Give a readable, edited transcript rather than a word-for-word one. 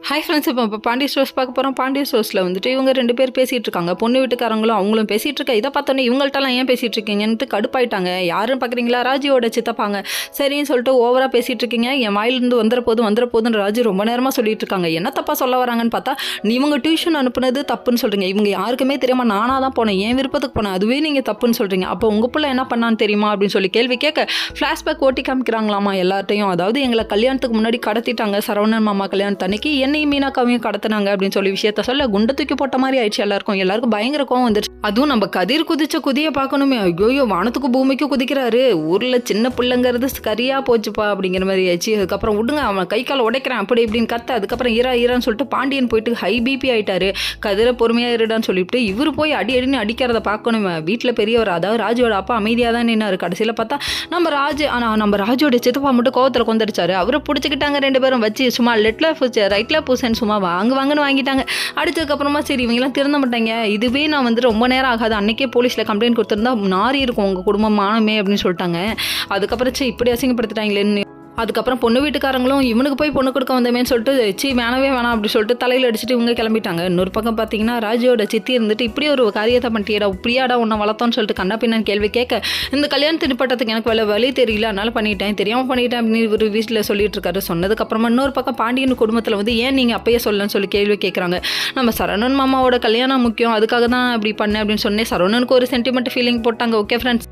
Hi friends, இப்போ Pandya stores பார்க்க போகிறோம். பாண்டிய ஸ்டோர்ஸில் வந்துட்டு இவங்க 2 பேர் பேசிகிட்டு இருக்காங்க. பொண்ணு வீட்டுக்காரங்களும் அவங்களும் பேசிகிட்டு இருக்கா. இதை பார்த்தோன்னே இவங்கள்ட்டலாம் ஏன் பேசிகிட்டு இருக்கீங்கன்ட்டு கடுப்பாயிட்டாங்க. யாருன்னு பார்க்குறீங்களா? ராஜியோட சித்தப்பாங்க. சரின்னு சொல்லிட்டு ஓவராக பேசிகிட்டு இருக்கீங்க. என் வாயிலிருந்து வந்துட போதுன்னு ராஜி ரொம்ப நேரமாக சொல்லிட்டு இருக்காங்க. என்ன தப்பாக சொல்ல வராங்கன்னு பார்த்தா, இவங்க டியூஷன் அனுப்புனது தப்புன்னு சொல்கிறீங்க. இவங்க யாருக்குமே தெரியாமல் நானாக தான் போனேன், என் விருப்பத்துக்கு போனேன், அதுவே நீங்கள் தப்புன்னு சொல்கிறீங்க. அப்போ உங்கள் பிள்ளை என்ன பண்ணான்னு தெரியுமா அப்படின்னு சொல்லி கேள்வி கேட்க ஃப்ளாஷ்பேக் ஓட்டி காமிக்கிறாங்களாமா எல்லார்ட்டையும். அதாவது எங்களை கல்யாணத்துக்கு முன்னாடி கடத்திட்டாங்க, சரவணன் மாமா கல்யாணத்தன்னைக்கு என்னையும் மீனாக்காவையும் கடத்தினாங்க அப்படின்னு சொல்லி விஷயத்த சொல்ல குண்டை தூக்கி போட்ட மாதிரி ஆயிடுச்சு. எல்லாருக்கும் பயங்கர கோவம் வந்துருச்சு. அதுவும் நம்ம கதிர் குதிச்ச குதிய பார்க்கணுமே, ஐயோ வானத்துக்கு பூமிக்கு குதிக்கிறாரு, ஊர்ல சின்ன பிள்ளைங்கிறது சரியா போச்சுப்பா அப்படிங்கிற மாதிரி ஆயிடுச்சு. அதுக்கப்புறம் விடுங்க, அவன் கை கால உடைக்கிறான் அப்படி இப்படின்னு கத்த. அதுக்கப்புறம் ஈரான்னு சொல்லிட்டு பாண்டியன் போயிட்டு ஹை பிபி ஆயிட்டாரு. கதிரை பொறுமையா இருடான்னு சொல்லிட்டு இவரு போய் அடின்னு அடிக்கிறத பார்க்கணுமே. வீட்டில் பெரியவர், அதாவது ராஜோட அப்பா அமைதியாக தான் நின்னாரு. கடைசியில் பார்த்தா நம்ம ராஜோட சித்தப்பா மட்டும் கோவத்தில் கொந்தடிச்சாரு. அவரை பிடிச்சிக்கிட்டாங்க 2 பேரும் வச்சு சும்மா லெட்ல பூச்சு ரைட்ல பூசன்னு சும்மா வாங்கன்னு வாங்கிட்டாங்க. அடுத்ததுக்கப்புறமா சரி இவங்கெல்லாம் திருந்த மாட்டாங்க, இதுவே நான் வந்து ரொம்ப நேரம் ஆகாது, அன்னைக்கே போலீஸில் கம்ப்ளைண்ட் கொடுத்துருந்தா நாரி இருக்கும் உங்கள் குடும்பம் மானமே அப்படின்னு சொல்லிட்டாங்க. அதுக்கப்புறம் இப்படி அசிங்கப்படுத்திட்டாங்களேன்னு அதுக்கப்புறம் பொண்ணு வீட்டுக்காரங்களும் இவனுக்கு போய் பொண்ணு கொடுக்க வந்தமேன்னு சொல்லிட்டு வேணாம் அப்படி சொல்லிட்டு தலையில் அடிச்சுட்டு இவங்க கிளம்பிட்டாங்க. இன்னொரு பக்கம் பார்த்தீங்கன்னா ராஜியோட சித்தி இருந்துட்டு இப்படி ஒரு காரியத்தை பண்ணிட்டியடா, இப்படியாடா உன்னை வளர்த்தோன்னு சொல்லிட்டு கண்ணா பின்னான்னு கேள்வி கேட்க, இந்த கல்யாணத்து நிப்பட்டத்துக்கு எனக்கு வழி தெரியல, அதனால தெரியாமல் பண்ணிட்டேன் அப்படின்னு ஒரு வீட்டில் சொல்லிட்டு இருக்காரு. சொன்னதுக்கப்புறமா இன்னொரு பக்கம் பாண்டியன் குடும்பத்தில் வந்து ஏன் நீங்கள் அப்பயே சொல்லலன்னு சொல்லி கேள்வி கேட்குறாங்க. நம்ம சரவணன் மாமாவோட கல்யாணம் முக்கியம், அதுக்காக தான் அப்படி பண்ணேன் அப்படின்னு சொன்னேன். சரவணனுக்கு ஒரு சென்டிமெண்ட் ஃபீலிங் போட்டாங்க. Okay friends.